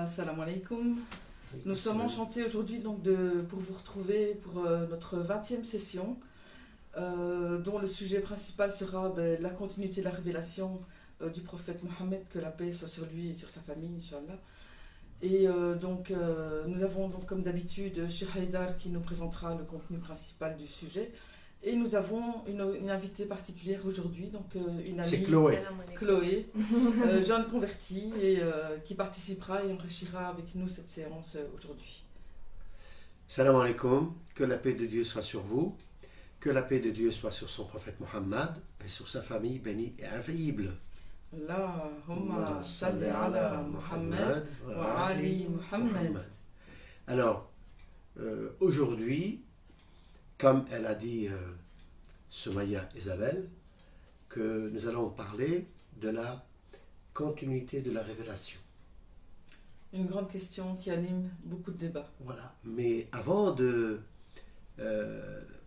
Salam alaikum. Nous sommes enchantés aujourd'hui pour vous retrouver pour notre 20e session, dont le sujet principal sera la continuité de la révélation du prophète Mohammed, que la paix soit sur lui et sur sa famille, Inch'Allah. Et nous avons donc comme d'habitude Cheikh Haïdar qui nous présentera le contenu principal du sujet. Et nous avons une invitée particulière aujourd'hui, une amie, c'est Chloé, jeune convertie, et qui participera et enrichira avec nous cette séance aujourd'hui. Salam alaikum, que la paix de Dieu soit sur vous, que la paix de Dieu soit sur son prophète Mohammed et sur sa famille bénie et infaillible. Allahumma salli ala Muhammad wa ali Muhammad. Alors, aujourd'hui, comme elle a dit Somaya Isabelle, que nous allons parler de la continuité de la révélation. Une grande question qui anime beaucoup de débats. Voilà, mais avant de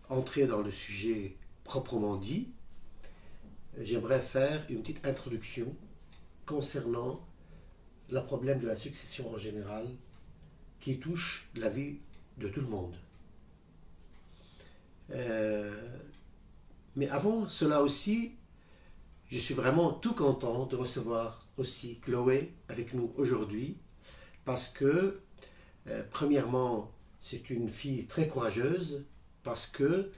entrer dans le sujet proprement dit, j'aimerais faire une petite introduction concernant le problème de la succession en général qui touche la vie de tout le monde. Mais avant cela aussi, je suis vraiment tout content de recevoir aussi Chloé avec nous aujourd'hui parce que, premièrement, c'est une fille très courageuse parce que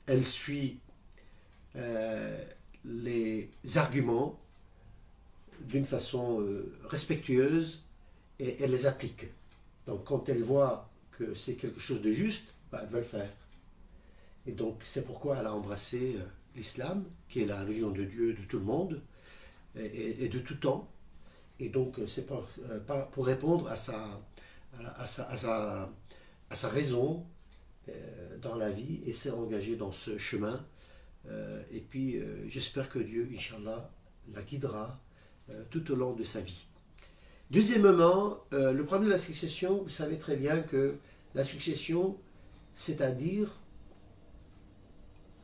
elle suit les arguments d'une façon respectueuse et elle les applique. Donc quand elle voit que c'est quelque chose de juste, elle va le faire. Et donc c'est pourquoi elle a embrassé l'islam, qui est la religion de Dieu de tout le monde et de tout temps. Et donc c'est pour répondre à sa raison dans la vie et s'est engagée dans ce chemin. Et puis j'espère que Dieu, Inch'Allah, la guidera tout au long de sa vie. Deuxièmement, le problème de la succession, vous savez très bien que la succession, c'est-à-dire,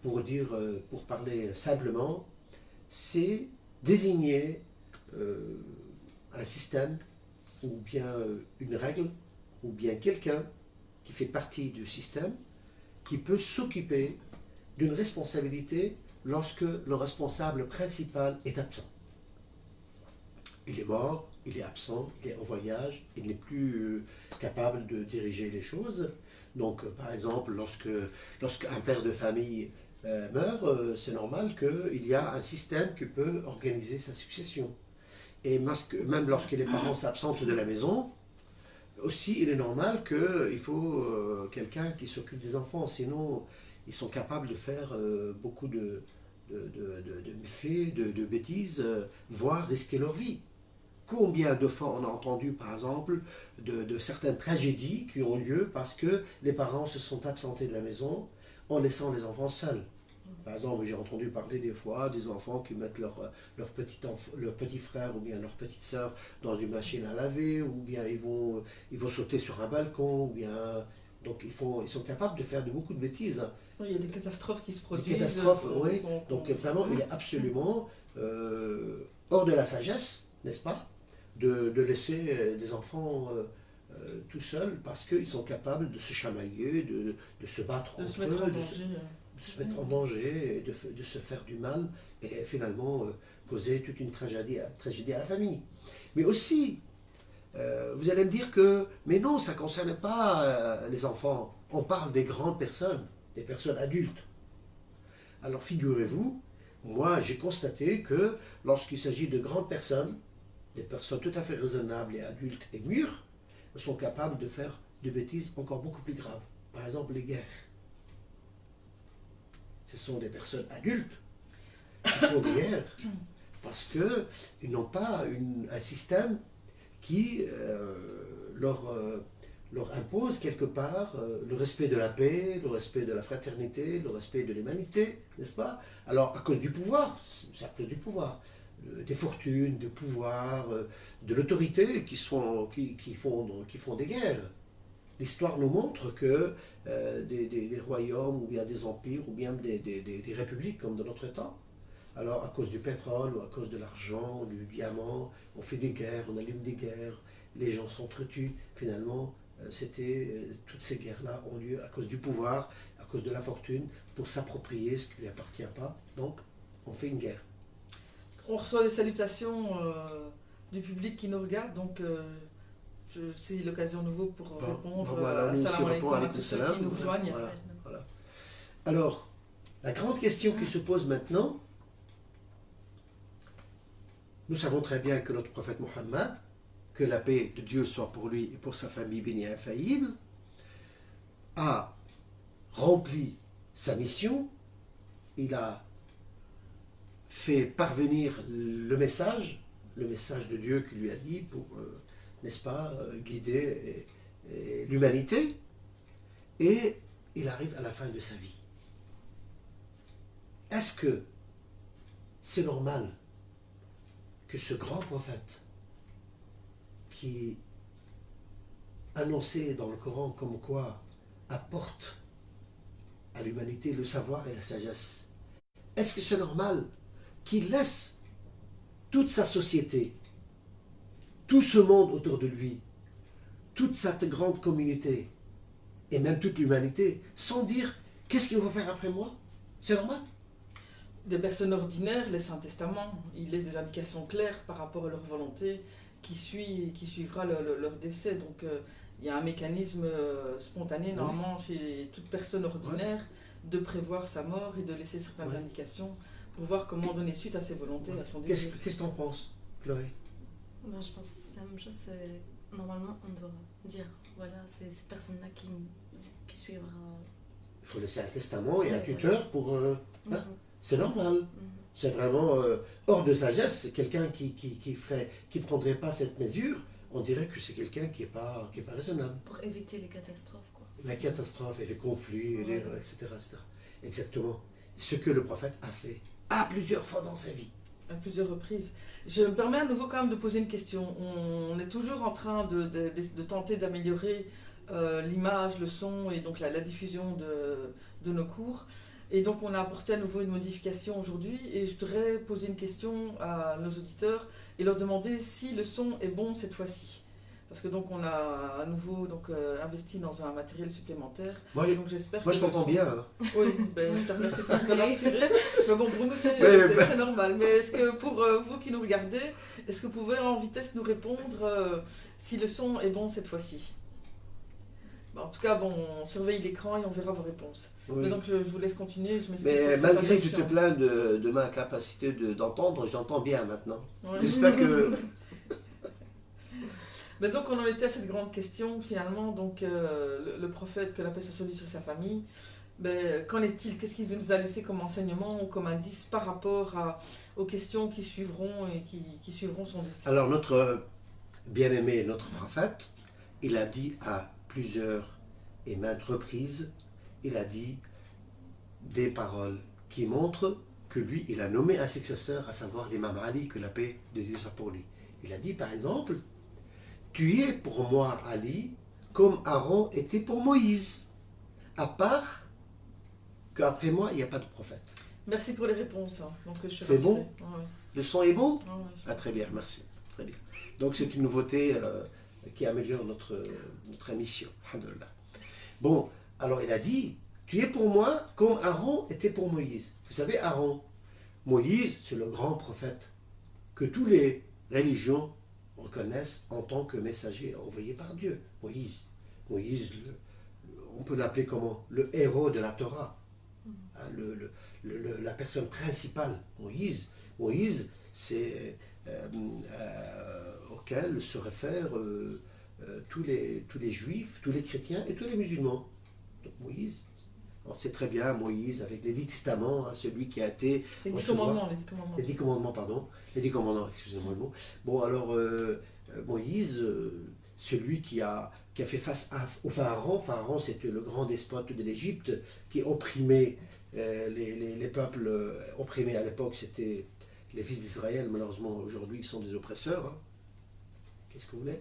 pour parler simplement, c'est désigner un système ou bien une règle ou bien quelqu'un qui fait partie du système qui peut s'occuper d'une responsabilité lorsque le responsable principal est absent. Il est mort, il est absent, il est en voyage, il n'est plus capable de diriger les choses. Donc, par exemple, lorsqu'un père de famille meurt, c'est normal qu'il y a un système qui peut organiser sa succession. Et même lorsque les parents s'absentent de la maison, aussi il est normal qu'il faut quelqu'un qui s'occupe des enfants, sinon ils sont capables de faire beaucoup de méfaits, de bêtises, voire risquer leur vie. Combien de fois on a entendu, par exemple, de certaines tragédies qui ont lieu parce que les parents se sont absentés de la maison en laissant les enfants seuls. Par exemple, j'ai entendu parler des fois des enfants qui mettent leur petit frère ou bien leur petite sœur dans une machine à laver, ou bien ils vont sauter sur un balcon, ou bien... Donc ils sont capables de faire beaucoup de bêtises. Oui, il y a des catastrophes qui se produisent. Des catastrophes, oui. Donc vraiment, il est absolument hors de la sagesse, n'est-ce pas, de laisser des enfants tout seuls parce qu'ils sont capables de se chamailler, de se battre entre eux, de se mettre en danger, de se faire du mal et finalement causer toute une tragédie à la famille. Mais aussi, vous allez me dire que, mais non, ça ne concerne pas les enfants. On parle des grandes personnes, des personnes adultes. Alors figurez-vous, moi j'ai constaté que lorsqu'il s'agit de grandes personnes, des personnes tout à fait raisonnables et adultes et mûres, sont capables de faire des bêtises encore beaucoup plus graves. Par exemple, les guerres. Ce sont des personnes adultes qui font des guerres parce qu'ils n'ont pas un système qui leur impose quelque part le respect de la paix, le respect de la fraternité, le respect de l'humanité, n'est-ce pas? Alors, à cause du pouvoir, c'est à cause du pouvoir, des fortunes, du pouvoir, de l'autorité qui font des guerres. L'histoire nous montre que des royaumes, ou bien des empires, ou bien des républiques, comme dans notre temps, Alors, à cause du pétrole ou à cause de l'argent, du diamant, on fait des guerres, on allume des guerres, les gens s'entretuent. Finalement, toutes ces guerres-là ont lieu à cause du pouvoir, à cause de la fortune, pour s'approprier ce qui ne lui appartient pas. Donc, on fait une guerre. On reçoit des salutations du public qui nous regarde, donc je saisis l'occasion de nouveau pour répondre salam alaikum à tous ceux qui nous rejoignent. Voilà. Alors, la grande question qui se pose maintenant, nous savons très bien que notre prophète Mohammed, que la paix de Dieu soit pour lui et pour sa famille bénie et infaillible, a rempli sa mission, il a fait parvenir le message de Dieu qui lui a dit pour, n'est-ce pas, guider l'humanité, et il arrive à la fin de sa vie. Est-ce que c'est normal que ce grand prophète qui annonçait dans le Coran comme quoi apporte à l'humanité le savoir et la sagesse, est-ce que c'est normal qu'il laisse toute sa société, tout ce monde autour de lui, toute cette grande communauté, et même toute l'humanité, sans dire « qu'est-ce qu'il va faire après moi ?» C'est normal? Des personnes ordinaires laissent un testament, ils laissent des indications claires par rapport à leur volonté qui suivra leur décès. Donc il y a un mécanisme spontané normalement chez toute personne ordinaire de prévoir sa mort et de laisser certaines indications pour voir comment donner suite à ses volontés, à son désir. Qu'est-ce que tu en penses, Chloé? Ben, je pense que c'est la même chose. Normalement, on doit dire, voilà, c'est ces personnes-là qui suivra. Il faut laisser un testament et un tuteur pour... C'est normal. C'est vraiment hors de sagesse. Quelqu'un qui prendrait pas cette mesure, on dirait que c'est quelqu'un qui est pas raisonnable. Pour éviter les catastrophes, quoi. La catastrophe et les conflits, etc., etc. Exactement. Ce que le prophète a fait à plusieurs fois dans sa vie. À plusieurs reprises. Je me permets à nouveau quand même de poser une question. On est toujours en train de tenter d'améliorer l'image, le son et donc la diffusion de nos cours. Et donc on a apporté à nouveau une modification aujourd'hui et je voudrais poser une question à nos auditeurs et leur demander si le son est bon cette fois-ci. Parce que donc on a à nouveau investi dans un matériel supplémentaire. Moi, donc j'espère je t'entends bien. Hein. Oui, je te remercie de me rassurer. Mais bon, pour nous c'est normal. Mais est-ce que pour vous qui nous regardez, est-ce que vous pouvez en vitesse nous répondre si le son est bon cette fois-ci? En tout cas, on surveille l'écran et on verra vos réponses. Oui. Mais donc je vous laisse continuer. Mais malgré que tu te plains de ma capacité d'entendre, j'entends bien maintenant. Ouais. J'espère que... Mais donc on en était à cette grande question finalement. Donc le prophète, que la paix soit sur lui, sur sa famille, qu'en est-il? Qu'est-ce qu'il nous a laissé comme enseignement ou comme indice par rapport aux questions qui suivront et qui suivront son décès? Alors notre bien-aimé, notre prophète, il a dit à plusieurs et maintes reprises, il a dit des paroles qui montrent que lui, il a nommé un successeur, à savoir l'imam Ali, que la paix de Dieu soit pour lui. Il a dit par exemple, tu es pour moi Ali comme Aaron était pour Moïse, à part qu'après moi, il n'y a pas de prophète. Merci pour les réponses. C'est bon? Le son est bon? Ouais. Très bien, merci. Très bien. Donc c'est une nouveauté qui améliore notre émission. Alhamdulillah. Bon, alors il a dit, tu es pour moi comme Aaron était pour Moïse. Vous savez, Aaron, Moïse, c'est le grand prophète que toutes les religions reconnaissent en tant que messager envoyé par Dieu. Moïse, on peut l'appeler comment? Le héros de la Torah. La personne principale. Moïse, c'est auquel se réfèrent tous les juifs, tous les chrétiens et tous les musulmans. Donc Moïse, c'est très bien Moïse avec les 10 testaments, celui qui a été... Les 10 commandements. Les 10 commandements, pardon. Les 10 commandements, excusez-moi le mot. Bon, alors, Moïse, celui qui a fait face au pharaon. Pharaon, c'était le grand despote de l'Égypte qui opprimait les peuples opprimés à l'époque, c'était les fils d'Israël. Malheureusement, aujourd'hui, ils sont des oppresseurs. Hein. Qu'est-ce que vous voulez?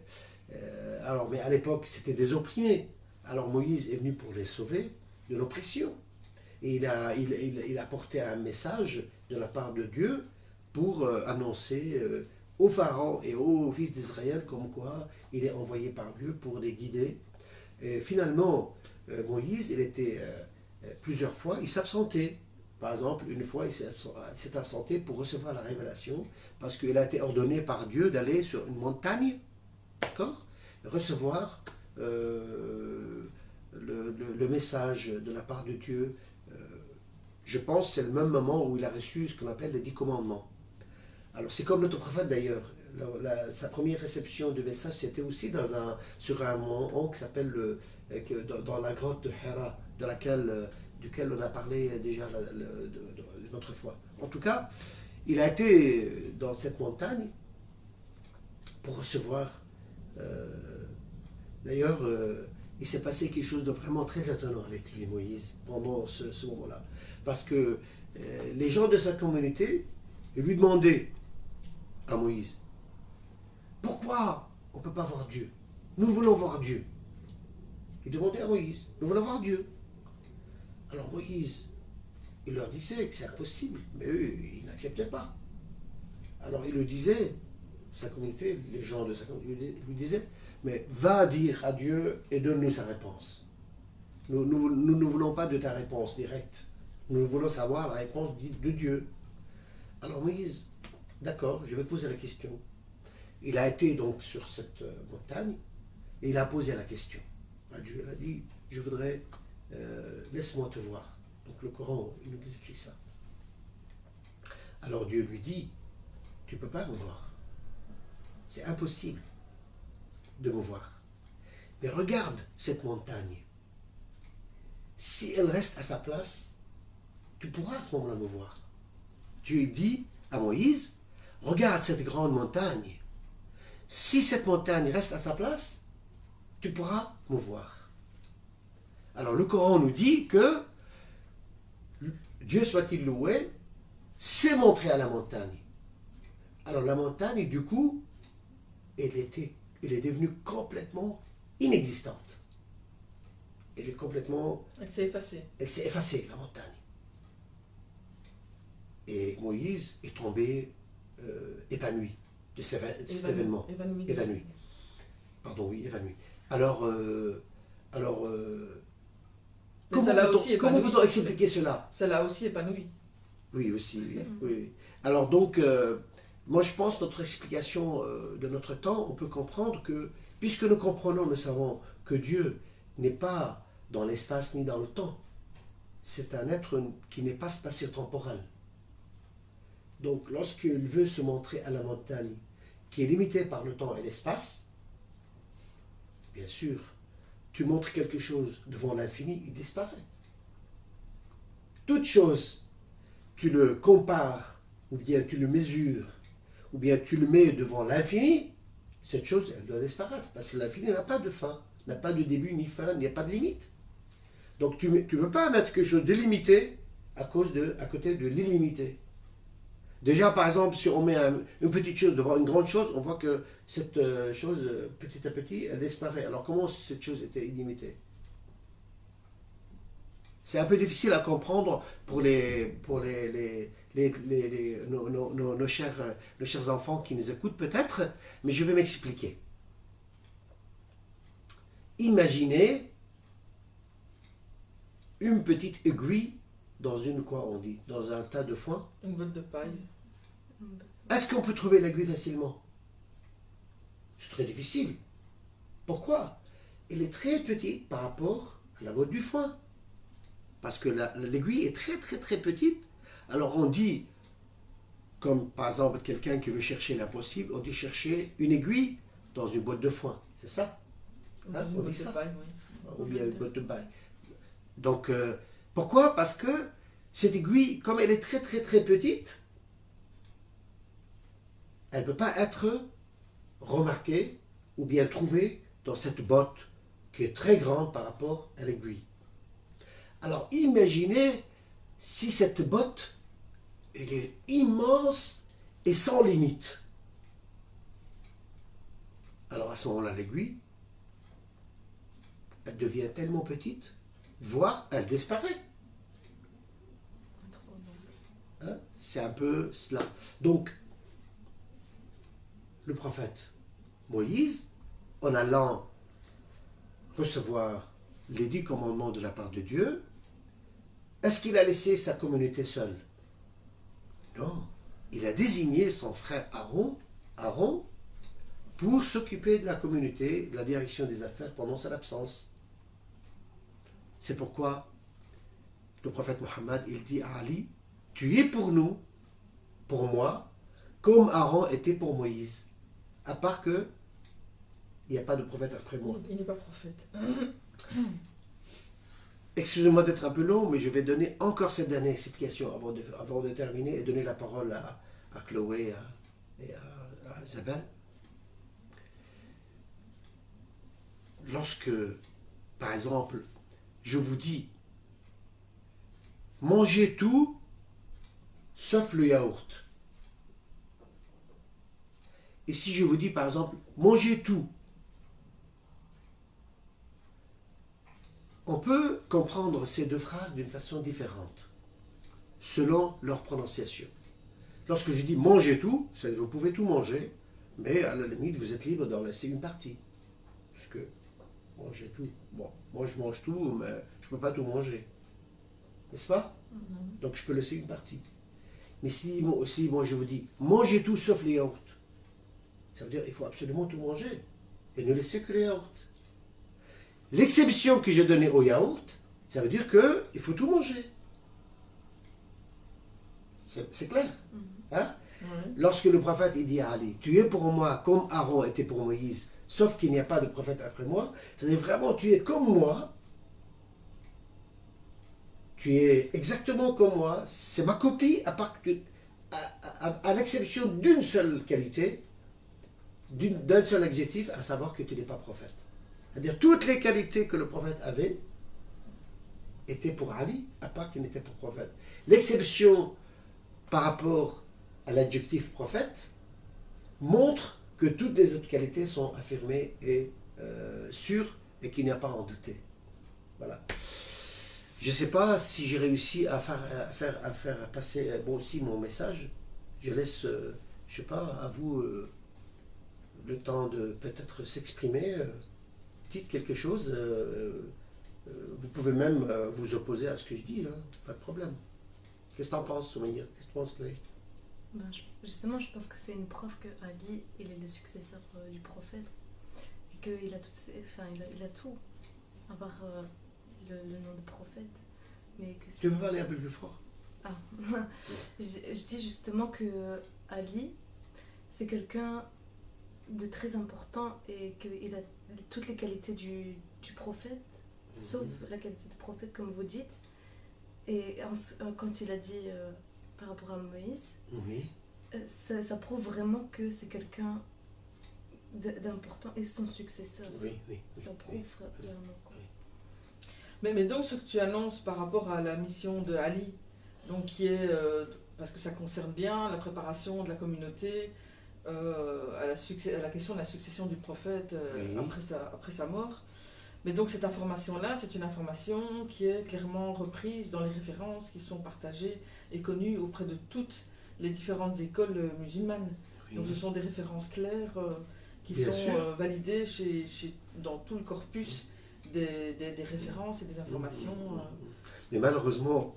Mais à l'époque, c'était des opprimés. Alors Moïse est venu pour les sauver de l'oppression. Et il a apporté un message de la part de Dieu pour annoncer aux pharaons et aux fils d'Israël comme quoi il est envoyé par Dieu pour les guider. Et finalement, Moïse, il était plusieurs fois, il s'absentait. Par exemple, une fois, il s'est absenté pour recevoir la révélation parce qu'il a été ordonné par Dieu d'aller sur une montagne, d'accord, recevoir le message de la part de Dieu. Je pense que c'est le même moment où il a reçu ce qu'on appelle les 10 commandements. Alors c'est comme notre prophète d'ailleurs. Sa première réception de message, c'était aussi sur un mont qui s'appelle dans la grotte de Hira, duquel on a parlé déjà une autre fois. En tout cas, il a été dans cette montagne pour recevoir. D'ailleurs, il s'est passé quelque chose de vraiment très étonnant avec lui, Moïse, pendant ce moment-là. Parce que les gens de sa communauté lui demandaient à Moïse, pourquoi on ne peut pas voir Dieu? Nous voulons voir Dieu. Ils demandaient à Moïse, nous voulons voir Dieu. Alors Moïse, il leur disait que c'est impossible, mais eux, ils n'acceptaient pas. Alors il le disait, sa communauté, les gens de sa communauté lui disaient, mais va dire à Dieu et donne-nous sa réponse. Nous ne voulons pas de ta réponse directe. Nous voulons savoir la réponse de Dieu. Alors Moïse, d'accord, je vais poser la question. Il a été donc sur cette montagne et il a posé la question à Dieu. Il a dit, je voudrais, laisse-moi te voir. Donc le Coran, il nous écrit ça. Alors Dieu lui dit, tu ne peux pas me voir. C'est impossible de me voir. Mais regarde cette montagne. Si elle reste à sa place, tu pourras à ce moment-là me voir. Dieu dit à Moïse, regarde cette grande montagne. Si cette montagne reste à sa place, tu pourras me voir. Alors le Coran nous dit que Dieu soit-il loué, s'est montré à la montagne. Alors la montagne, du coup, elle est devenue complètement inexistante. Elle s'est effacée, la montagne. Et Moïse est tombé épanoui de cet événement. Évanoui. Pardon, oui, évanoui. Alors comment peut-on expliquer cela? Ça l'a aussi épanoui. Oui, aussi. Oui. Alors donc, moi je pense que notre explication de notre temps, on peut comprendre que, puisque nous comprenons, nous savons que Dieu n'est pas dans l'espace ni dans le temps, c'est un être qui n'est pas spatio-temporel. Donc lorsqu'il veut se montrer à la montagne, qui est limitée par le temps et l'espace, bien sûr, tu montres quelque chose devant l'infini, il disparaît. Toute chose, tu le compares, ou bien tu le mesures, ou bien tu le mets devant l'infini, cette chose, elle doit disparaître, parce que l'infini n'a pas de fin, n'a pas de début ni fin, il n'y a pas de limite. Donc tu ne peux pas mettre quelque chose de limité à côté de l'illimité. Déjà, par exemple, si on met une petite chose devant une grande chose, on voit que cette chose, petit à petit, elle disparaît. Alors comment cette chose était illimitée? C'est un peu difficile à comprendre pour nos chers enfants qui nous écoutent peut-être, mais je vais m'expliquer. Imaginez une petite aiguille dans dans un tas de foin. Une botte de paille. Est-ce qu'on peut trouver l'aiguille facilement? C'est très difficile. Pourquoi? Elle est très petite par rapport à la botte du foin. Parce que l'aiguille est très très très petite. Alors on dit, comme par exemple quelqu'un qui veut chercher l'impossible, on dit chercher une aiguille dans une botte de foin. C'est ça? Hein, on dit ça? Paille, oui. Ou bien une botte de paille. Donc, pourquoi? Parce que cette aiguille, comme elle est très très très petite, elle ne peut pas être remarquée ou bien trouvée dans cette botte qui est très grande par rapport à l'aiguille. Alors imaginez si cette botte, elle est immense et sans limite. Alors à ce moment-là, l'aiguille, elle devient tellement petite, voire elle disparaît. Hein? C'est un peu cela. Donc, le prophète Moïse, en allant recevoir les 10 commandements de la part de Dieu, est-ce qu'il a laissé sa communauté seule? Non. Il a désigné son frère Aaron, pour s'occuper de la communauté, de la direction des affaires pendant son absence. C'est pourquoi le prophète Mohammed, il dit à Ali, tu es pour nous, pour moi, comme Aaron était pour Moïse. À part que il n'y a pas de prophète après moi. Il n'est pas prophète. Excusez-moi d'être un peu long, mais je vais donner encore cette dernière explication avant de terminer et donner la parole à Chloé et à Isabelle. Lorsque, par exemple, je vous dis, mangez tout sauf le yaourt. Et si je vous dis, par exemple, mangez tout, on peut comprendre ces deux phrases d'une façon différente, selon leur prononciation. Lorsque je dis mangez tout, vous pouvez tout manger, mais à la limite, vous êtes libre d'en laisser une partie. Parce que manger tout, bon, moi je mange tout, mais je ne peux pas tout manger. N'est-ce pas? Donc je peux laisser une partie. Mais si moi je vous dis mangez tout sauf les yaourts, ça veut dire qu'il faut absolument tout manger et ne laisser que les yaourts. L'exception que j'ai donnée au yaourt, ça veut dire qu'il faut tout manger. C'est clair? Hein? Ouais. Lorsque le prophète il dit à Ali, tu es pour moi comme Aaron était pour Moïse, sauf qu'il n'y a pas de prophète après moi, c'est-à-dire vraiment tu es comme moi, tu es exactement comme moi, c'est ma copie, à l'exception d'une seule qualité, d'un seul adjectif, à savoir que tu n'es pas prophète. C'est-à-dire toutes les qualités que le prophète avait étaient pour Ali, à part qu'il n'était pas prophète. L'exception par rapport à l'adjectif prophète montre que toutes les autres qualités sont affirmées et sûres et qu'il n'y a pas à en douter. Voilà. Je ne sais pas si j'ai réussi à faire passer bon, aussi mon message. Je laisse, je ne sais pas, à vous le temps de peut-être s'exprimer. Dites quelque chose. Vous pouvez même vous opposer à ce que je dis. Hein, pas de problème. Qu'est-ce que tu en penses, Soumaïa? Qu'est-ce que tu penses, Chloé? Justement, je pense que c'est une preuve que Ali, il est le successeur du prophète. Et qu'il a, il a tout, à part le nom de prophète. Mais que tu peux parler un peu plus fort? Ah, je dis justement que Ali, c'est quelqu'un de très important et qu'il a toutes les qualités du prophète, sauf la qualité de prophète, comme vous dites. Et quand il a dit par rapport à Moïse, oui. Ça prouve vraiment que c'est quelqu'un d'important et son successeur. Oui. Ça prouve vraiment. Quoi. Mais donc ce que tu annonces par rapport à la mission de Ali, donc qui est, parce que ça concerne bien la préparation de la communauté, à la question de la succession du prophète après sa mort. Mais donc cette information-là, c'est une information qui est clairement reprise dans les références qui sont partagées et connues auprès de toutes les différentes écoles musulmanes. Oui. Donc ce sont des références claires qui bien sont validées dans tout le corpus des références et des informations. Mais malheureusement,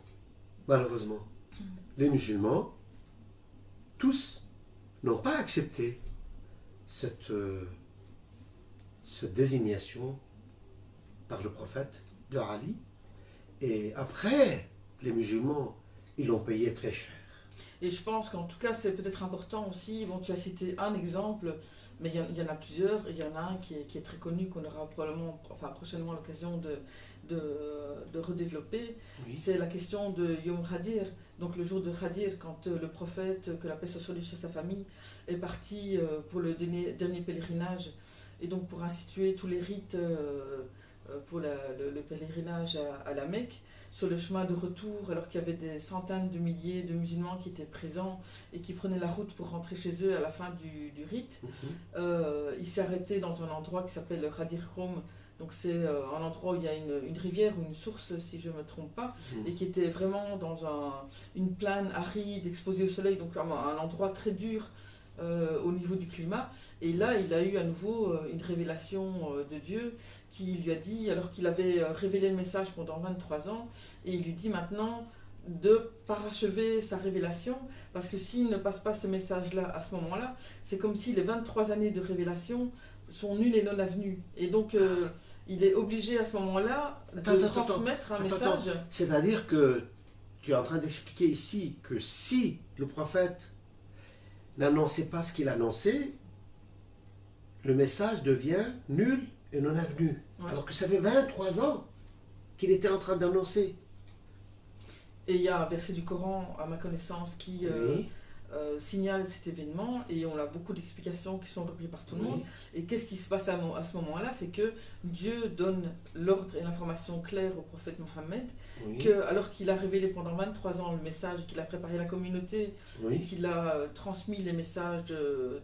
les musulmans, tous, n'ont pas accepté cette désignation par le prophète de Ali. Et après, les musulmans, ils l'ont payé très cher. Et je pense qu'en tout cas, c'est peut-être important aussi, bon, tu as cité un exemple, mais il y en a plusieurs. Il y en a un qui est très connu, qu'on aura probablement, prochainement l'occasion de redévelopper. Oui. C'est la question de Yom Hadir, donc le jour de Hadir, quand le prophète, que la paix soit sur lui, sur sa famille, est parti pour le dernier pèlerinage, et donc pour instituer tous les rites pour le pèlerinage à la Mecque. Sur le chemin de retour, alors qu'il y avait des centaines de milliers de musulmans qui étaient présents et qui prenaient la route pour rentrer chez eux à la fin du rite, il s'est arrêté dans un endroit qui s'appelle le Hadir Khoum, Donc c'est un endroit où il y a une rivière ou une source, si je ne me trompe pas, et qui était vraiment dans une plaine aride, exposée au soleil, donc un endroit très dur au niveau du climat. Et là, il a eu à nouveau une révélation de Dieu qui lui a dit, alors qu'il avait révélé le message pendant 23 ans, et il lui dit maintenant de parachever sa révélation, parce que s'il ne passe pas ce message-là à ce moment-là, c'est comme si les 23 années de révélation sont nulles et non avenues. Et donc, il est obligé à ce moment-là de transmettre un message. C'est-à-dire que tu es en train d'expliquer ici que si le prophète n'annonçait pas ce qu'il annonçait, le message devient nul et non avenu. Ouais. Alors que ça fait 23 ans qu'il était en train d'annoncer. Et il y a un verset du Coran, à ma connaissance, qui signale cet événement, et on a beaucoup d'explications qui sont reprises par tout le monde. Et qu'est-ce qui se passe à ce moment-là? C'est que Dieu donne l'ordre et l'information claire au prophète Mohammed, que, alors qu'il a révélé pendant 23 ans le message, qu'il a préparé la communauté, et qu'il a transmis les messages de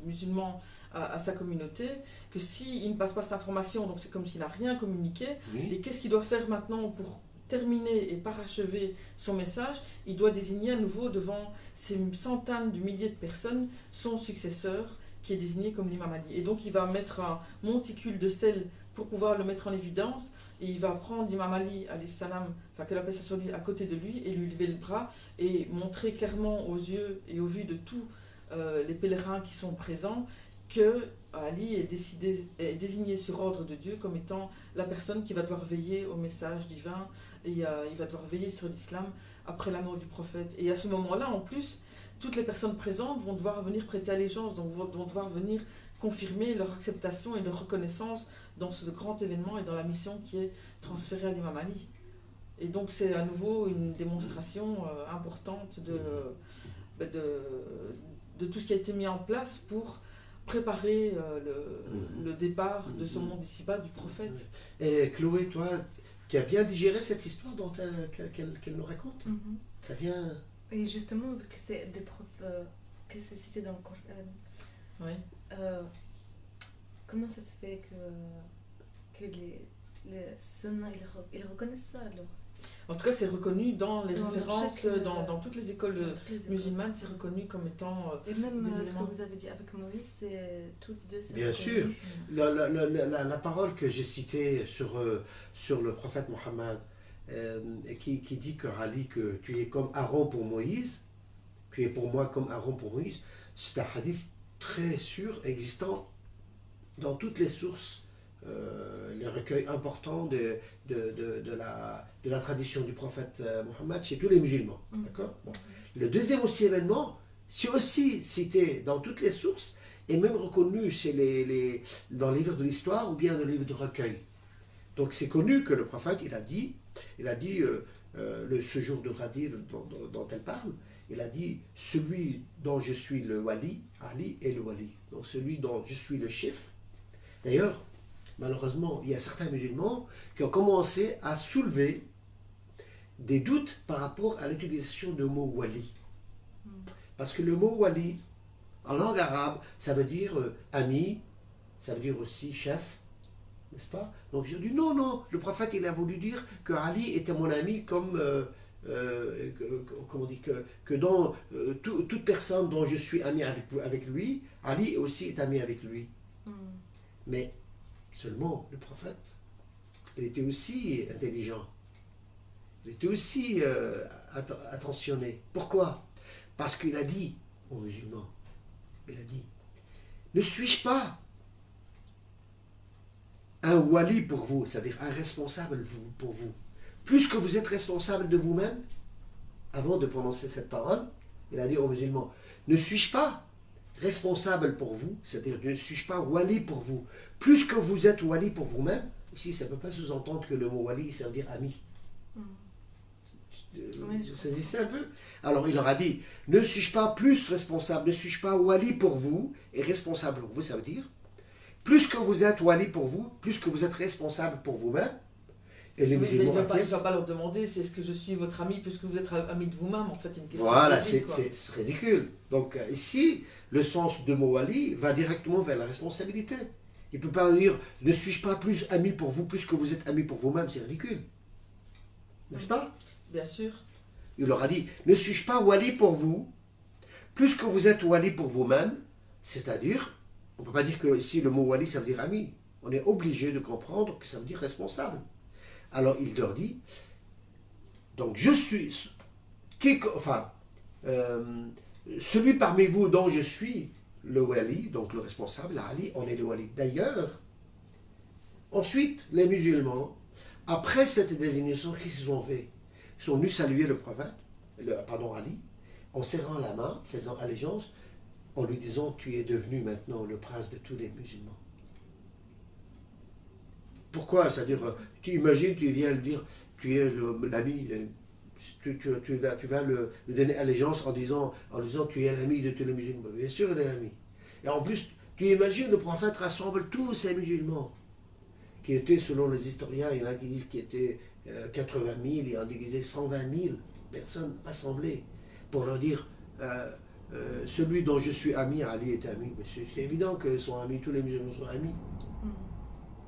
musulmans à sa communauté, que s'il ne passe pas cette information, donc c'est comme s'il n'a rien communiqué, et qu'est-ce qu'il doit faire maintenant pour terminer et parachever son message? Il doit désigner à nouveau devant ces centaines de milliers de personnes son successeur, qui est désigné comme l'imam Ali. Et donc il va mettre un monticule de sel pour pouvoir le mettre en évidence, et il va prendre l'imam Ali, alayhi salam, enfin que la paix soit sur lui, à côté de lui, et lui lever le bras, et montrer clairement aux yeux et aux vues de tous les pèlerins qui sont présents, que Ali est désigné sur ordre de Dieu comme étant la personne qui va devoir veiller au message divin, et il va devoir veiller sur l'islam après la mort du prophète. Et à ce moment-là, en plus, toutes les personnes présentes vont devoir venir prêter allégeance, donc vont devoir venir confirmer leur acceptation et leur reconnaissance dans ce grand événement et dans la mission qui est transférée à l'imam Ali. Et donc c'est à nouveau une démonstration importante de tout ce qui a été mis en place pour préparer le départ de ce monde ici-bas du prophète. Et Chloé, toi, tu as bien digéré cette histoire qu'elle nous raconte? T'as bien... Et justement, vu que c'est des profs, que c'est cité dans le Coran, comment ça se fait que les sunnah, ils reconnaissent ça alors? En tout cas, c'est reconnu dans les références, dans toutes les écoles musulmanes, c'est reconnu comme étant et même des ce éléments. que vous avez dit avec Moïse, c'est toutes deux. Bien sûr. La parole que j'ai citée sur le prophète Mohammed, qui dit que Ali, que tu es comme Aaron pour Moïse, tu es pour moi comme Aaron pour Moïse, c'est un hadith très sûr, existant dans toutes les sources, les recueils importants de la tradition du prophète Mohammed chez tous les musulmans. D'accord? Bon. Le deuxième aussi événement, c'est aussi cité dans toutes les sources et même reconnu dans les livres de l'histoire ou bien dans les livres de recueil. Donc c'est connu que le prophète, il a dit ce jour devra dire dont elle parle, il a dit celui dont je suis le wali, Ali est le wali. Donc celui dont je suis le chef. D'ailleurs, malheureusement, il y a certains musulmans qui ont commencé à soulever des doutes par rapport à l'utilisation du mot wali. Parce que le mot wali, en langue arabe, ça veut dire ami, ça veut dire aussi chef, n'est-ce pas? Donc je dis non, le prophète il a voulu dire que Ali était mon ami comme, comment on dit, que dans toute personne dont je suis ami avec lui, Ali aussi est ami avec lui. Mais seulement le prophète, il était aussi intelligent, il était aussi attentionné. Pourquoi? Parce qu'il a dit aux musulmans, il a dit, ne suis-je pas un wali pour vous, c'est-à-dire un responsable pour vous, plus que vous êtes responsable de vous-même? Avant de prononcer cette parole, il a dit aux musulmans, ne suis-je pas responsable pour vous, c'est-à-dire ne suis-je pas wali pour vous, plus que vous êtes wali pour vous-même? Ici, ça ne peut pas sous-entendre que le mot wali, ça veut dire ami. Vous saisissez un peu? Alors il leur a dit, ne suis-je pas plus responsable, ne suis-je pas wali pour vous et responsable pour vous, ça veut dire, plus que vous êtes wali pour vous, plus que vous êtes responsable pour vous-même. Et les musulmans il ne va pas leur demander, c'est est-ce que je suis votre ami puisque vous êtes ami de vous-même, en fait, une question. Voilà, c'est ridicule. Donc ici, le sens de mot wali va directement vers la responsabilité. Il ne peut pas dire ne suis-je pas plus ami pour vous plus que vous êtes ami pour vous-même, c'est ridicule. N'est-ce pas? Bien sûr. Il leur a dit ne suis-je pas wali pour vous plus que vous êtes wali pour vous-même, c'est-à-dire, on ne peut pas dire que ici le mot wali ça veut dire ami. On est obligé de comprendre que ça veut dire responsable. Alors il leur dit, donc je suis, celui parmi vous dont je suis le wali, donc le responsable, Ali, on est le wali. D'ailleurs, ensuite, les musulmans, après cette désignation, qu'est-ce qu'ils ont fait? Ils sont venus saluer le prophète, Ali, en serrant la main, faisant allégeance, en lui disant tu es devenu maintenant le prince de tous les musulmans. Pourquoi? C'est-à-dire, tu imagines, tu viens lui dire tu es l'ami, tu vas lui donner allégeance en disant tu es l'ami de tous les musulmans. Bien sûr, il est l'ami. Et en plus, tu imagines le prophète rassemble tous ces musulmans, qui étaient, selon les historiens, il y en a qui disent qu'il était 80 000, il y en a qui disaient 120 000 personnes rassemblées, pour leur dire celui dont je suis ami, Ali est ami. C'est évident que son ami, tous les musulmans sont amis.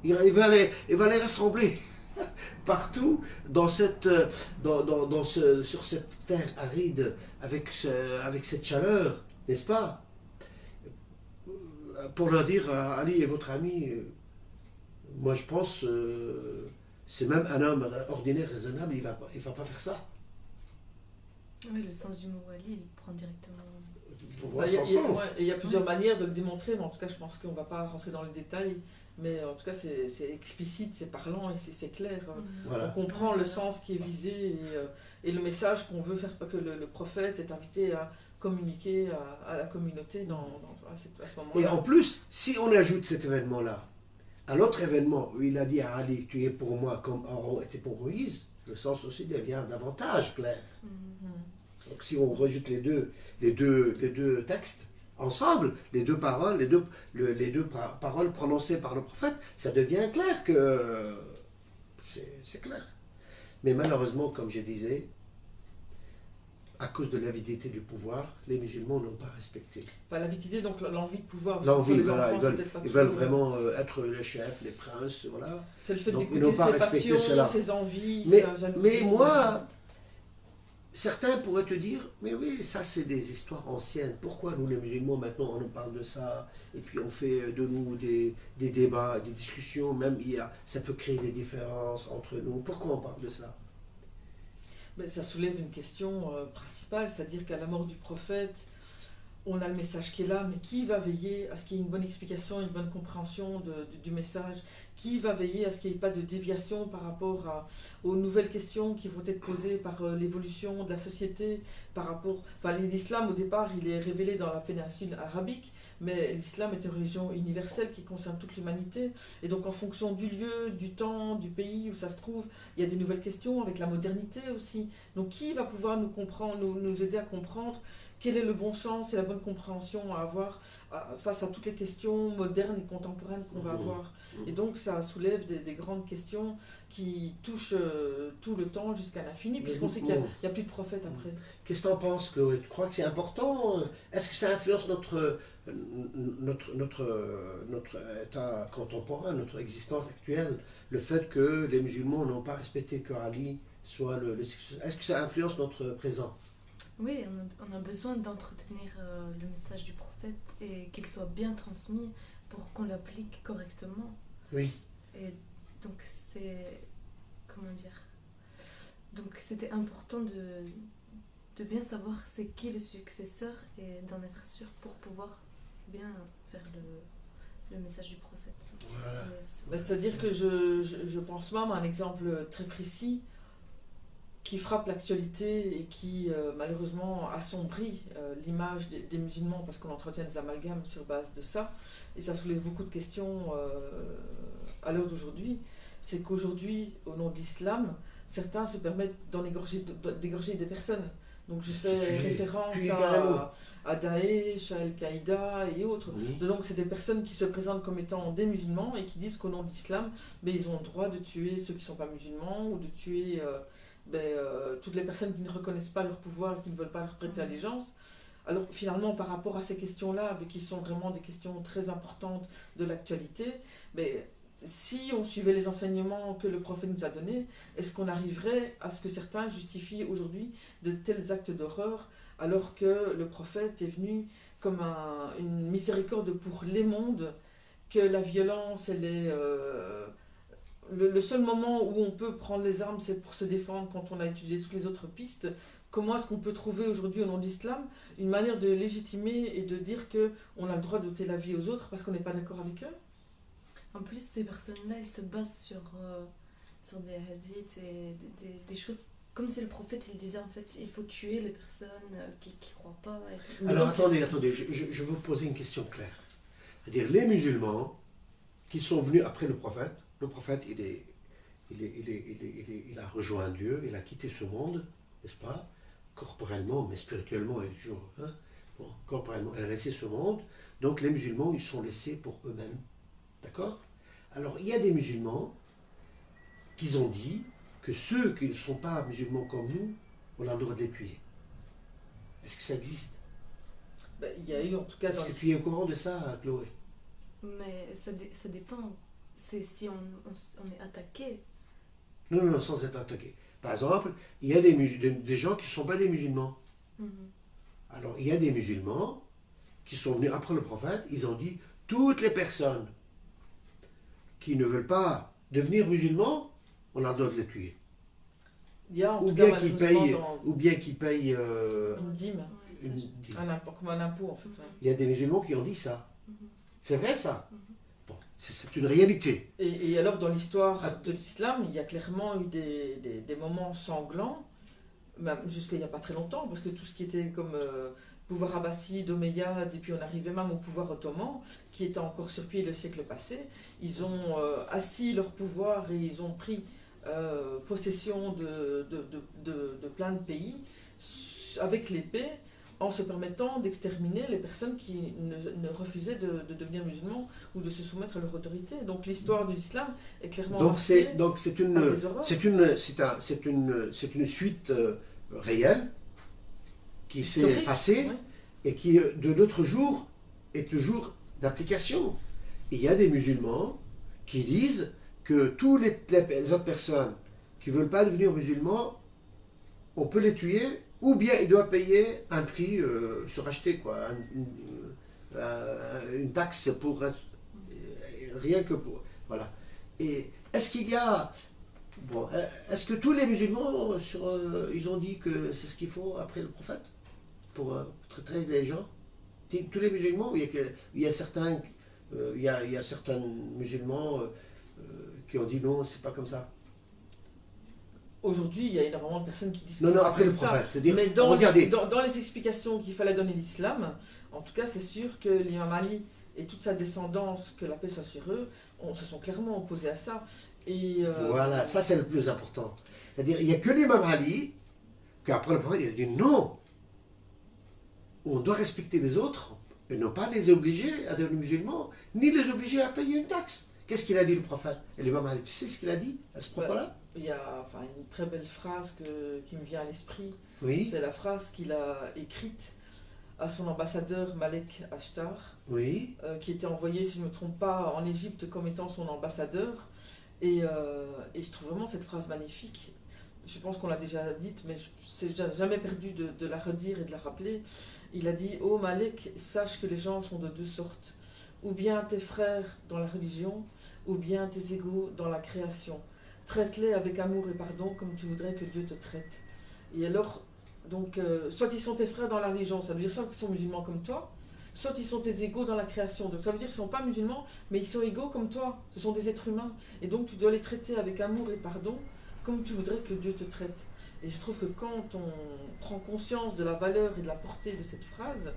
Il va les rassembler partout sur cette terre aride, avec cette chaleur, n'est-ce pas? Pour leur dire Ali est votre ami. Moi je pense c'est même un homme ordinaire, raisonnable, il va pas faire ça. Oui, le sens du mot wali, il prend directement. Il y a plusieurs manières de le démontrer, mais en tout cas je pense qu'on ne va pas rentrer dans le détail. Mais en tout cas, c'est explicite, c'est parlant et c'est clair. Voilà. On comprend le sens qui est visé et le message qu'on veut faire, que le prophète est invité à communiquer à la communauté à ce moment-là. Et en plus, si on ajoute cet événement-là à l'autre événement où il a dit à Ali, tu es pour moi comme Aaron était pour Moïse, le sens aussi devient davantage clair. Donc si on rajoute les deux textes, ensemble, les deux paroles, les deux paroles prononcées par le prophète, ça devient clair que c'est clair. Mais malheureusement, comme je disais, à cause de l'avidité du pouvoir, les musulmans n'ont pas respecté. Enfin, l'avidité, donc l'envie de pouvoir. L'envie, voilà, ils veulent vraiment être les chefs, les princes, voilà. C'est le fait d'écouter ses passions, ses envies, sa jalousie. Mais moi, certains pourraient te dire, mais oui, ça c'est des histoires anciennes. Pourquoi nous les musulmans maintenant on nous parle de ça et puis on fait de nous des débats, des discussions, même ça peut créer des différences entre nous. Pourquoi on parle de ça? Mais ça soulève une question principale, c'est-à-dire qu'à la mort du prophète, on a le message qui est là, mais qui va veiller à ce qu'il y ait une bonne explication, une bonne compréhension du message? Qui va veiller à ce qu'il n'y ait pas de déviation par rapport aux nouvelles questions qui vont être posées par l'évolution de la société, par rapport... Enfin, l'islam, au départ, il est révélé dans la péninsule arabique, mais l'islam est une religion universelle qui concerne toute l'humanité. Et donc, en fonction du lieu, du temps, du pays où ça se trouve, il y a des nouvelles questions, avec la modernité aussi. Donc, qui va pouvoir nous aider à comprendre quel est le bon sens et la bonne compréhension à avoir face à toutes les questions modernes et contemporaines qu'on va avoir. Et donc ça soulève des grandes questions qui touchent tout le temps jusqu'à l'infini, puisqu'on sait qu'il n'y a plus de prophètes après. Qu'est-ce que tu en penses, Chloé? Tu crois que c'est important? Est-ce que ça influence notre état contemporain, notre existence actuelle, le fait que les musulmans n'ont pas respecté que Ali soit Est-ce que ça influence notre présent? Oui, on a besoin d'entretenir le message du prophète et qu'il soit bien transmis pour qu'on l'applique correctement. Oui. Et donc comment dire? Donc c'était important de bien savoir c'est qui le successeur et d'en être sûr pour pouvoir bien faire le message du prophète. Voilà. C'est-à-dire que je pense même à un exemple très précis qui frappe l'actualité et qui malheureusement assombrit l'image des musulmans parce qu'on entretient des amalgames sur base de ça et ça soulève beaucoup de questions à l'heure d'aujourd'hui. C'est qu'aujourd'hui, au nom de l'islam, certains se permettent d'égorger des personnes. Donc je fais référence à Daesh, à Al-Qaïda et autres. Oui. Donc c'est des personnes qui se présentent comme étant des musulmans et qui disent qu'au nom de l'islam, ils ont le droit de tuer ceux qui ne sont pas musulmans ou de tuer toutes les personnes qui ne reconnaissent pas leur pouvoir et qui ne veulent pas leur prêter allégeance. Alors finalement, par rapport à ces questions-là, qui sont vraiment des questions très importantes de l'actualité, mais si on suivait les enseignements que le prophète nous a donnés, est-ce qu'on arriverait à ce que certains justifient aujourd'hui de tels actes d'horreur alors que le prophète est venu comme une miséricorde pour les mondes, que la violence, elle est... le seul moment où on peut prendre les armes, c'est pour se défendre quand on a utilisé toutes les autres pistes. Comment est-ce qu'on peut trouver aujourd'hui au nom d'Islam une manière de légitimer et de dire qu'on a le droit d'ôter la vie aux autres parce qu'on n'est pas d'accord avec eux? En plus, ces personnes-là, elles se basent sur des hadiths et des choses comme si le prophète il disait en fait il faut tuer les personnes qui ne croient pas. Et tout ça. Alors attendez, je veux vous poser une question claire. C'est-à-dire les musulmans qui sont venus après le prophète il a rejoint Dieu, il a quitté ce monde, n'est-ce pas? Corporellement, mais spirituellement, il est toujours... Hein, bon, corporellement, il a laissé ce monde. Donc les musulmans, ils sont laissés pour eux-mêmes. D'accord? Alors, il y a des musulmans qui ont dit que ceux qui ne sont pas musulmans comme nous, on a le droit de les tuer. Est-ce que ça existe? Ben, il y a eu en tout cas Est-ce que tu es au courant de ça, Chloé? Mais ça dépend. C'est si on est attaqué. Non, sans être attaqué. Par exemple, il y a des gens qui ne sont pas des musulmans. Alors, il y a des musulmans qui sont venus après le prophète, ils ont dit, toutes les personnes qui ne veulent pas devenir musulmans, on a le droit de les tuer. Il y a en Ou tout bien cas, qu'ils payent une dîme, une dîme. comme un impôt en fait. Ouais. Il y a des musulmans qui ont dit ça. C'est vrai ça? Bon, c'est une réalité. Et alors dans l'histoire de l'islam, il y a clairement eu des moments sanglants, même jusqu'à il n'y a pas très longtemps, parce que tout ce qui était comme pouvoir abbasside, omeyyade, et puis on arrivait même au pouvoir ottoman, qui était encore sur pied le siècle passé, ils ont assis leur pouvoir et ils ont pris possession de plein de pays avec l'épée, en se permettant d'exterminer les personnes qui ne refusaient de devenir musulmans ou de se soumettre à leur autorité. Donc l'histoire de l'islam est clairement Donc c'est une suite réelle qui s'est passée et qui de notre jour est le jour d'application. Il y a des musulmans qui disent que toutes les autres personnes qui ne veulent pas devenir musulmans, on peut les tuer, ou bien ils doivent payer un prix, se racheter quoi, une taxe pour rien que pour... Voilà. Et est-ce qu'il y a... Bon, est-ce que tous les musulmans, ils ont dit que c'est ce qu'il faut après le prophète pour traiter les gens? Tous les musulmans, il y a certains musulmans qui ont dit non, c'est pas comme ça. Aujourd'hui, il y a énormément de personnes qui disent que non, c'est pas après comme le ça. prophète. Mais dans les explications qu'il fallait donner l'islam, en tout cas, c'est sûr que l'imam Ali et toute sa descendance, que la paix soit sur eux, se sont clairement opposés à ça. Et voilà, ça c'est le plus important. C'est-à-dire, il n'y a que l'imam Ali qu'après le prophète, il a dit non, on doit respecter les autres et ne pas les obliger à devenir musulmans, ni les obliger à payer une taxe. Qu'est-ce qu'il a dit le prophète? Et l'imam Ali, tu sais ce qu'il a dit à ce propos-là? Il y a une très belle phrase qui me vient à l'esprit. Oui. C'est la phrase qu'il a écrite à son ambassadeur Malek Ashtar, Oui. Qui était envoyé, si je ne me trompe pas, en Égypte comme étant son ambassadeur. Et je trouve vraiment cette phrase magnifique. Je pense qu'on l'a déjà dite, mais je n'ai jamais perdu de la redire et de la rappeler. Il a dit « Oh Malek, sache que les gens sont de deux sortes. Ou bien tes frères dans la religion, ou bien tes égaux dans la création. Traite-les avec amour et pardon comme tu voudrais que Dieu te traite. » Et alors, donc, soit ils sont tes frères dans la religion, ça veut dire soit qu'ils sont musulmans comme toi, soit ils sont tes égaux dans la création. Donc ça veut dire qu'ils ne sont pas musulmans, mais ils sont égaux comme toi. Ce sont des êtres humains. Et donc tu dois les traiter avec amour et pardon comme tu voudrais que Dieu te traite. Et je trouve que quand on prend conscience de la valeur et de la portée de cette phrase,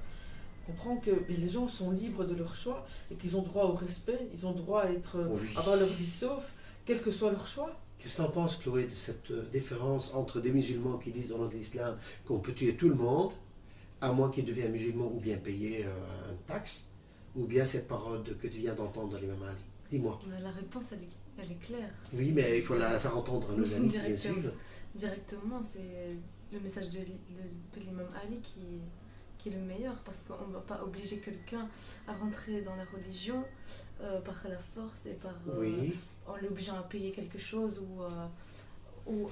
on comprend que les gens sont libres de leur choix et qu'ils ont droit au respect, ils ont droit à avoir leur vie sauf, quel que soit leur choix. Qu'est-ce que tu en penses, Chloé, de cette différence entre des musulmans qui disent dans l'islam qu'on peut tuer tout le monde, à moins qu'il devienne musulman ou bien payer une taxe, ou bien cette parole que tu viens d'entendre dans l'imam Ali? Dis-moi. La réponse, elle est claire. Oui, mais il faut la faire entendre à nos amis qui les suivent. Directement, c'est le message de l'imam Ali qui est le meilleur, parce qu'on ne va pas obliger quelqu'un à rentrer dans la religion par la force et par, Oui. en l'obligeant à payer quelque chose ou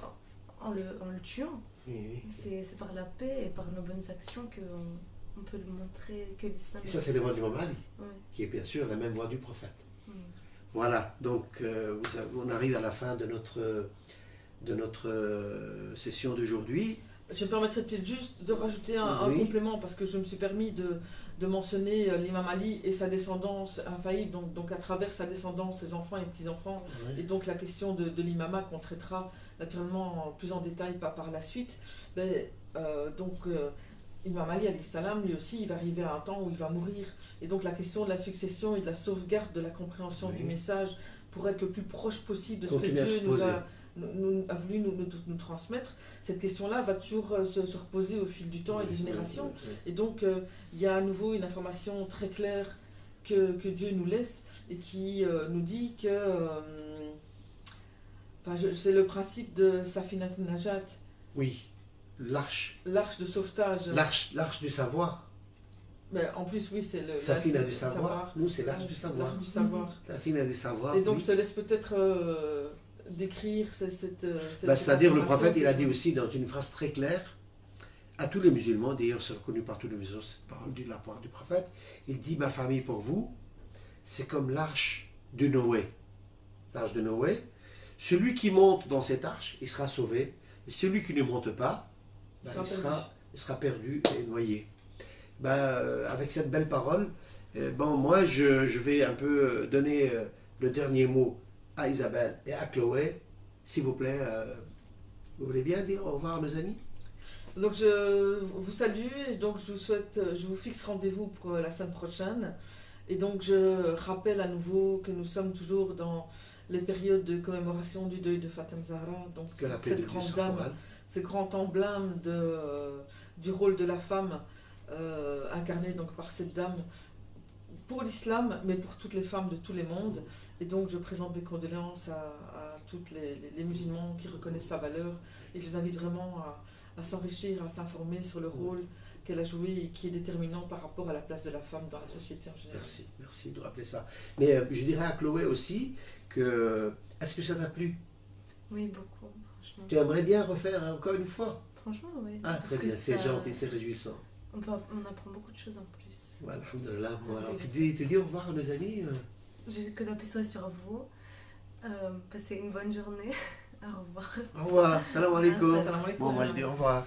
en le tuant. Oui. C'est par la paix et par nos bonnes actions qu'on peut lui montrer que l'islam... Et ça, c'est la voie de l'imam Ali, Ouais. qui est bien sûr la même voie du prophète. Mm. Voilà, donc on arrive à la fin de notre session d'aujourd'hui. Je me permettrais peut-être juste de rajouter un Oui. complément parce que je me suis permis de mentionner l'imam Ali et sa descendance infaillible, donc à travers sa descendance, ses enfants et petits-enfants, et donc la question de l'imama qu'on traitera naturellement plus en détail par la suite. Mais, Imam Ali, alayhi salam, lui aussi, il va arriver à un temps où il va mourir. Et donc la question de la succession et de la sauvegarde de la compréhension Oui. du message pour être le plus proche possible de ce que Continuer à Dieu poser. a voulu nous transmettre, cette question-là va toujours se reposer au fil du temps et des générations. Et donc, il y a à nouveau une information très claire que Dieu nous laisse et qui nous dit que c'est le principe de Safinat Najat, Oui, l'arche l'arche de sauvetage. l'arche du savoir. Mais en plus, oui, c'est le Safina du savoir. Nous, c'est l'arche du savoir. L'arche du savoir. Safina du savoir. Et donc, oui. je te laisse peut-être décrire cette C'est-à-dire, le information prophète, il a qui dit sont- aussi dans une phrase très claire à tous les musulmans, d'ailleurs, c'est reconnu par tous les musulmans, cette parole de la part du prophète. Il dit: ma famille pour vous, c'est comme l'arche de Noé. L'arche de Noé. Celui qui monte dans cette arche, il sera sauvé. Et celui qui ne monte pas, Il ben, sera il sera perdu et noyé. Avec cette belle parole, moi, je vais un peu donner le dernier mot à Isabelle et à Chloé. S'il vous plaît, vous voulez bien dire au revoir à nos amis? Donc je vous salue et donc je vous fixe rendez-vous pour la semaine prochaine. Et donc je rappelle à nouveau que nous sommes toujours dans les périodes de commémoration du deuil de Fatem Zahra, donc Que la paix cette de Dieu grande soit dame, pour elle. ce grand emblème du rôle de la femme incarné donc par cette dame pour l'islam, mais pour toutes les femmes de tous les mondes. Et donc je présente mes condoléances à toutes les musulmans qui reconnaissent sa valeur et je les invite vraiment à s'enrichir, à s'informer sur le rôle qu'elle a joué et qui est déterminant par rapport à la place de la femme dans la société en général. Merci de rappeler ça. Mais je dirais à Chloé aussi que, est-ce que ça t'a plu? Oui, beaucoup, franchement. Tu aimerais bien refaire encore une fois? Franchement, oui. Ah, Parce très que bien, c'est ça- gentil, c'est réjouissant. On apprend beaucoup de choses en plus. Voilà, alhamdoulilah. Bon, alors, tu dis au revoir à nos amis. Que la paix soit sur vous. Passez une bonne journée. Au revoir. Au revoir, salam alaikum. Salam alaikum. Bon, moi je dis au revoir.